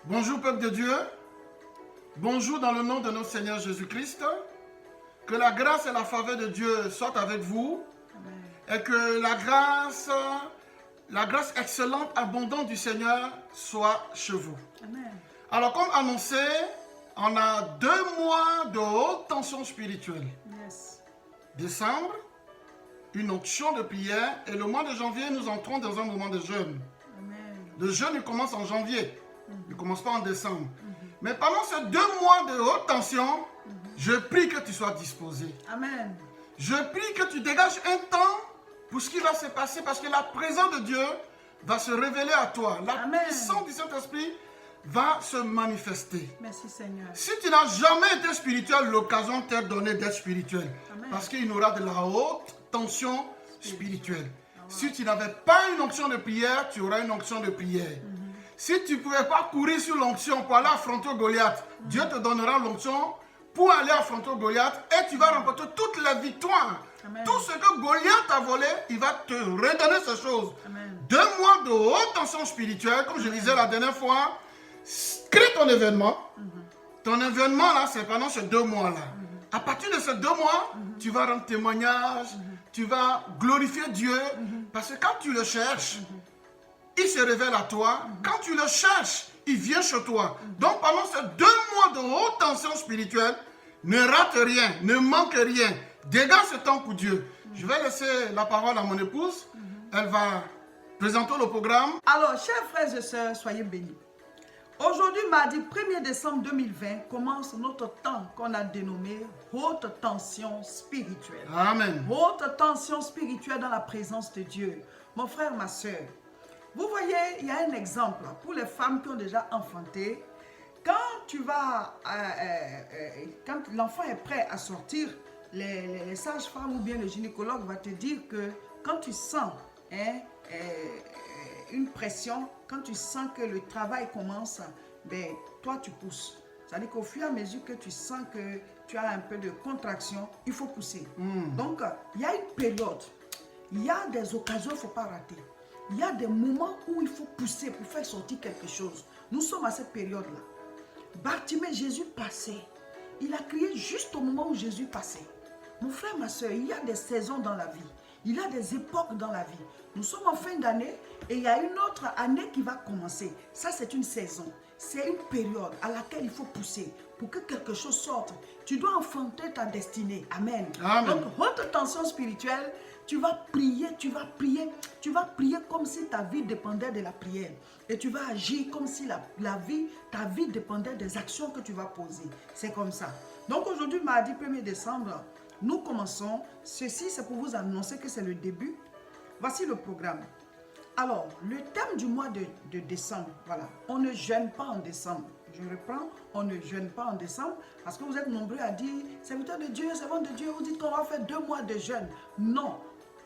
Bonjour peuple de Dieu, bonjour dans le nom de notre Seigneur Jésus-Christ. Que la grâce et la faveur de Dieu soient avec vous. Amen. Et que la grâce excellente, abondante du Seigneur soit chez vous. Amen. Alors comme annoncé, on a 2 mois de haute tension spirituelle. Yes. Décembre, une onction de prière et le mois de janvier, nous entrons dans un moment de jeûne. Amen. Le jeûne, il commence en janvier. Il ne commence pas en décembre. Mais pendant ces 2 mois de haute tension, je prie que tu sois disposé. Amen. Je prie que tu dégages un temps pour ce qui va se passer parce que la présence de Dieu va se révéler à toi. La puissance du Saint-Esprit va se manifester. Merci Seigneur. Si tu n'as jamais été spirituel, l'occasion t'est donnée d'être spirituel. Amen. Parce qu'il y aura de la haute tension spirituelle. Si tu n'avais pas une onction de prière, tu auras une onction de prière. Si tu ne pouvais pas courir sur l'onction pour aller affronter Goliath, Dieu te donnera l'onction pour aller affronter Goliath et tu vas remporter toutes les victoires. Amen. Tout ce que Goliath a volé, il va te redonner ces choses. Amen. 2 mois de haute tension spirituelle, comme je disais la dernière fois, crée ton événement. Ton événement là, c'est pendant ces 2 mois-là. À partir de ces 2 mois, tu vas rendre témoignage, tu vas glorifier Dieu, parce que quand tu le cherches, il se révèle à toi. Quand tu le cherches, il vient chez toi. Donc pendant ces 2 mois de haute tension spirituelle, ne rate rien, ne manque rien. Dégage ce temps pour Dieu. Je vais laisser la parole à mon épouse. Elle va présenter le programme. Alors, chers frères et sœurs, soyez bénis. Aujourd'hui, mardi 1er décembre 2020, commence notre temps qu'on a dénommé haute tension spirituelle. Amen. Haute tension spirituelle dans la présence de Dieu. Mon frère, ma sœur, vous voyez, il y a un exemple pour les femmes qui ont déjà enfanté. Quand l'enfant est prêt à sortir, les sages-femmes ou bien le gynécologue va te dire que quand tu sens une pression, quand tu sens que le travail commence, ben, toi tu pousses. C'est-à-dire qu'au fur et à mesure que tu sens que tu as un peu de contraction, il faut pousser. Donc, il y a une période, il y a des occasions, il ne faut pas rater. Il y a des moments où il faut pousser pour faire sortir quelque chose. Nous sommes à cette période-là. Bartimée, Jésus passait. Il a crié juste au moment où Jésus passait. Mon frère, ma soeur, il y a des saisons dans la vie. Il y a des époques dans la vie. Nous sommes en fin d'année et il y a une autre année qui va commencer. Ça, c'est une saison. C'est une période à laquelle il faut pousser pour que quelque chose sorte. Tu dois enfanter ta destinée. Amen. Amen. Donc, haute tension spirituelle, tu vas prier comme si ta vie dépendait de la prière. Et tu vas agir comme si ta vie dépendait des actions que tu vas poser. C'est comme ça. Donc aujourd'hui, mardi 1er décembre, nous commençons. Ceci, c'est pour vous annoncer que c'est le début. Voici le programme. Alors, le thème du mois de décembre, voilà. On ne jeûne pas en décembre. Je reprends, on ne jeûne pas en décembre parce que vous êtes nombreux à dire, serviteur de Dieu, servant de Dieu, vous dites qu'on va faire 2 mois de jeûne. Non.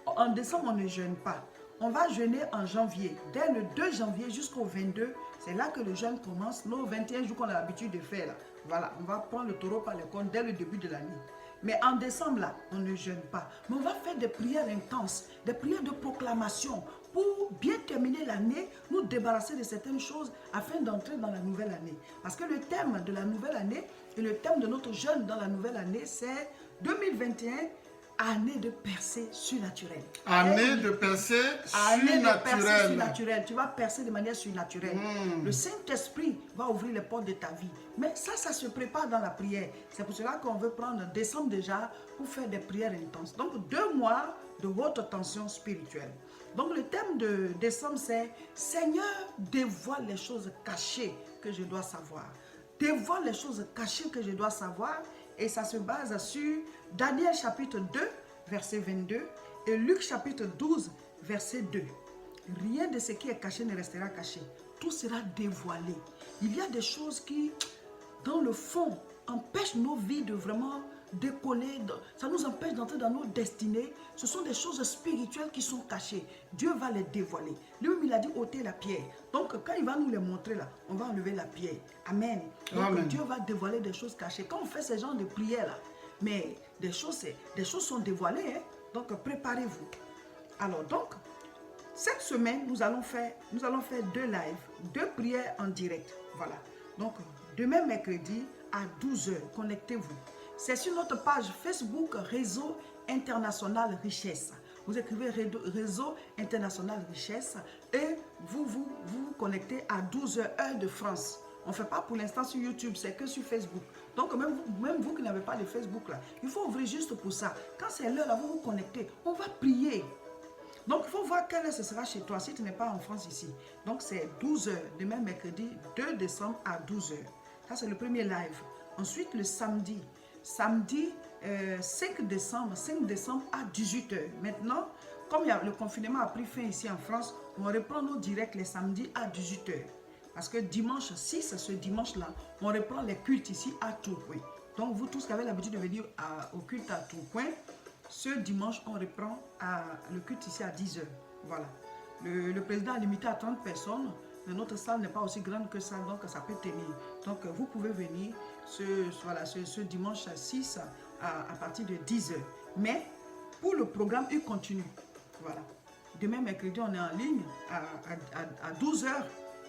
En décembre, on ne jeûne pas. On va jeûner en janvier. Dès le 2 janvier jusqu'au 22, c'est là que le jeûne commence. Nos 21 jours qu'on a l'habitude de faire. Là. Voilà, on va prendre le taureau par les cornes dès le début de l'année. Mais en décembre, là, on ne jeûne pas. Mais on va faire des prières intenses, des prières de proclamation pour bien terminer l'année, nous débarrasser de certaines choses afin d'entrer dans la nouvelle année. Parce que le thème de la nouvelle année et le thème de notre jeûne dans la nouvelle année, c'est 2021. Année de percée surnaturelle. Année de percée surnaturelle. Tu vas percer de manière surnaturelle. Le Saint-Esprit va ouvrir les portes de ta vie. Mais ça se prépare dans la prière. C'est pour cela qu'on veut prendre décembre déjà pour faire des prières intenses. Donc 2 mois de haute tension spirituelle. Donc le thème de décembre c'est Seigneur, dévoile les choses cachées que je dois savoir. Dévoile les choses cachées que je dois savoir. Et ça se base sur Daniel chapitre 2, verset 22 et Luc chapitre 12, verset 2. Rien de ce qui est caché ne restera caché. Tout sera dévoilé. Il y a des choses qui, dans le fond, empêchent nos vies de vraiment décoller. Ça nous empêche d'entrer dans nos destinées. Ce sont des choses spirituelles qui sont cachées. Dieu va les dévoiler. Lui-même, il a dit ôter la pierre. Donc, quand il va nous les montrer là, on va enlever la pierre. Amen. Donc, Amen. Dieu va dévoiler des choses cachées. Quand on fait ce genre de prière là, mais des choses sont dévoilées. Hein? Donc, préparez-vous. Alors, cette semaine, nous allons faire 2 lives, 2 prières en direct. Voilà. Donc, demain mercredi à 12 h, connectez-vous. C'est sur notre page Facebook Réseau International Richesse. Vous écrivez Réseau International Richesse et vous connectez à 12 h, heure de France. On ne fait pas pour l'instant sur YouTube, c'est que sur Facebook. Donc, même vous qui n'avez pas de Facebook, là, il faut ouvrir juste pour ça. Quand c'est l'heure, là, vous vous connectez. On va prier. Donc, il faut voir quelle heure ce sera chez toi si tu n'es pas en France ici. Donc, c'est 12 h, demain mercredi 2 décembre à 12 h. Ça, c'est le premier live. Ensuite, le samedi. Samedi 5 décembre à 18 h. Maintenant, comme le confinement a pris fin ici en France, on reprend nos directs les samedis à 18 h. Parce que dimanche 6, ce dimanche-là, on reprend les cultes ici à Tourcoing. Donc, vous tous qui avez l'habitude de venir au culte à Tourcoing, ce dimanche, on reprend le culte ici à 10 h. Voilà. Le président a limité à 30 personnes. Mais notre salle n'est pas aussi grande que ça, donc ça peut tenir. Donc, vous pouvez venir ce dimanche 6 à partir de 10 h. Mais, pour le programme, il continue. Voilà. Demain, mercredi, on est en ligne à 12 h.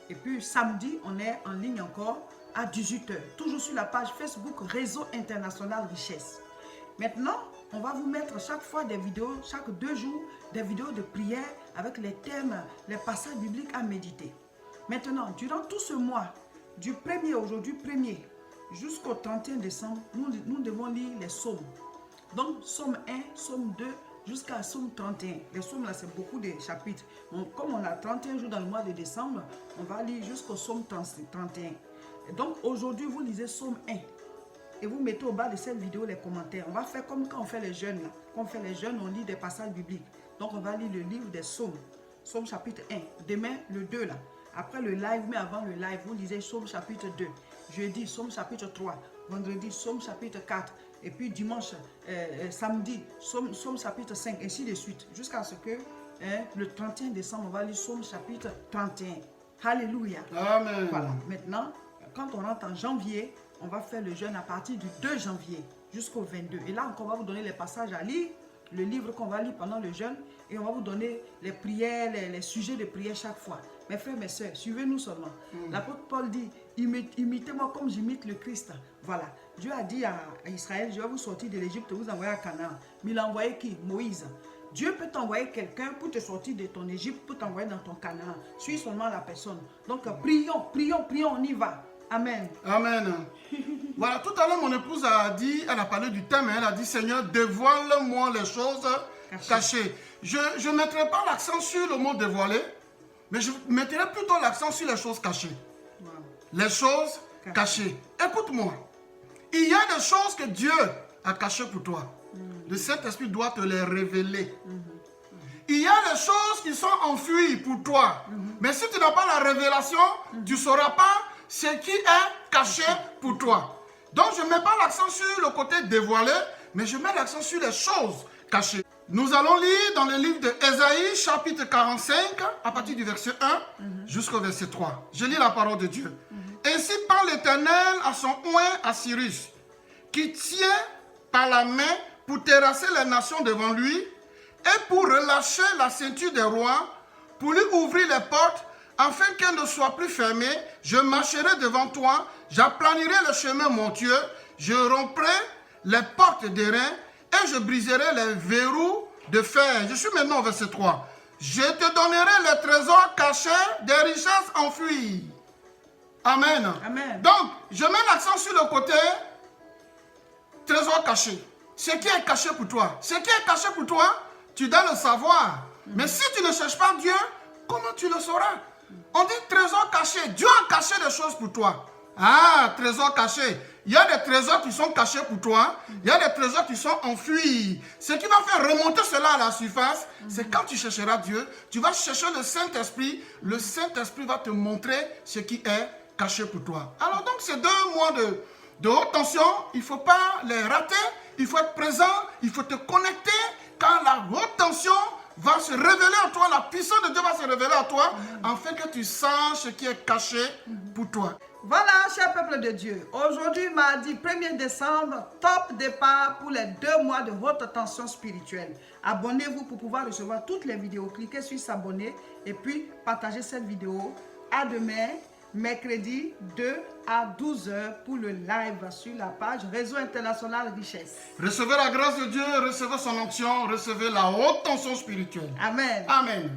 Et puis, samedi, on est en ligne encore à 18 h. Toujours sur la page Facebook Réseau International Richesse. Maintenant, on va vous mettre chaque fois des vidéos, chaque 2 jours, des vidéos de prière avec les thèmes, les passages bibliques à méditer. Maintenant, durant tout ce mois, du 1er aujourd'hui, 1er, jusqu'au 31 décembre, nous devons lire les psaumes. Donc, psaume 1, psaume 2, jusqu'à psaume 31. Les psaumes, là, c'est beaucoup de chapitres. Donc, comme on a 31 jours dans le mois de décembre, on va lire jusqu'au psaume 31. Et donc, aujourd'hui, vous lisez psaume 1. Et vous mettez au bas de cette vidéo les commentaires. On va faire comme quand on fait les jeûnes. Là. Quand on fait les jeûnes, on lit des passages bibliques. Donc, on va lire le livre des psaumes. Psaume chapitre 1. Demain, le 2, là. Après le live, mais avant le live, vous lisez psaume chapitre 2. Jeudi, psaume chapitre 3. Vendredi, psaume chapitre 4. Et puis dimanche, samedi, psaume chapitre 5. Ainsi de suite. Jusqu'à ce que le 31 décembre, on va lire psaume chapitre 31. Alléluia. Amen. Voilà. Maintenant, quand on rentre en janvier, on va faire le jeûne à partir du 2 janvier jusqu'au 22. Et là, on va vous donner les passages à lire, le livre qu'on va lire pendant le jeûne, et on va vous donner les prières, les sujets de prière chaque fois. Mes frères, mes soeurs, suivez-nous seulement. L'apôtre Paul dit, imitez-moi comme j'imite le Christ. Voilà. Dieu a dit à Israël, je vais vous sortir de l'Égypte, vous envoyer à Canaan. Mais il a envoyé qui? Moïse. Dieu peut t'envoyer quelqu'un pour te sortir de ton Égypte, pour t'envoyer dans ton Canaan. Suis seulement la personne. Donc, prions, on y va. Amen. Amen. Voilà, tout à l'heure, mon épouse a dit, elle a parlé du thème, elle a dit, Seigneur, dévoile-moi les choses cachées. Je ne mettrai pas l'accent sur le mot dévoiler, mais je mettrai plutôt l'accent sur les choses cachées. Wow. Les choses cachées. Écoute-moi, il y a des choses que Dieu a cachées pour toi. Le Saint-Esprit doit te les révéler. Il y a des choses qui sont enfuies pour toi. Mais si tu n'as pas la révélation, tu ne sauras pas ce qui est caché pour toi. Donc, je ne mets pas l'accent sur le côté dévoilé, mais je mets l'accent sur les choses cachées. Nous allons lire dans le livre d'Ésaïe, chapitre 45, à partir du verset 1 jusqu'au verset 3. Je lis la parole de Dieu. Ainsi parle l'Éternel à son oint à Cyrus, qui tient par la main pour terrasser les nations devant lui, et pour relâcher la ceinture des rois, pour lui ouvrir les portes, afin qu'elle ne soit plus fermée. Je marcherai devant toi, j'aplanirai le chemin montueux, je romprai les portes d'airain, et je briserai les verrous de fer. Je suis maintenant au verset 3. Je te donnerai les trésors cachés des richesses enfuies. Amen. Amen. Donc, je mets l'accent sur le côté trésor caché. Ce qui est caché pour toi. Ce qui est caché pour toi, tu dois le savoir. Mais si tu ne cherches pas Dieu, comment tu le sauras? On dit trésor caché. Dieu a caché des choses pour toi. Ah, trésor caché. Il y a des trésors qui sont cachés pour toi. Il y a des trésors qui sont enfuis. Ce qui va faire remonter cela à la surface, c'est quand tu chercheras Dieu, tu vas chercher le Saint-Esprit. Le Saint-Esprit va te montrer ce qui est caché pour toi. Alors donc, ces 2 mois de haute tension, il ne faut pas les rater. Il faut être présent. Il faut te connecter. Quand la haute tension va se révéler à toi, la puissance de Dieu va se révéler à toi, afin que tu saches ce qui est caché pour toi. Voilà, cher peuple de Dieu. Aujourd'hui, mardi 1er décembre, top départ pour les 2 mois de haute tension spirituelle. Abonnez-vous pour pouvoir recevoir toutes les vidéos. Cliquez sur s'abonner et puis partagez cette vidéo. À demain. mercredi 2 à 12 h pour le live sur la page Réseau International Richesse. Recevez la grâce de Dieu, recevez son onction, recevez la haute tension spirituelle. Amen. Amen.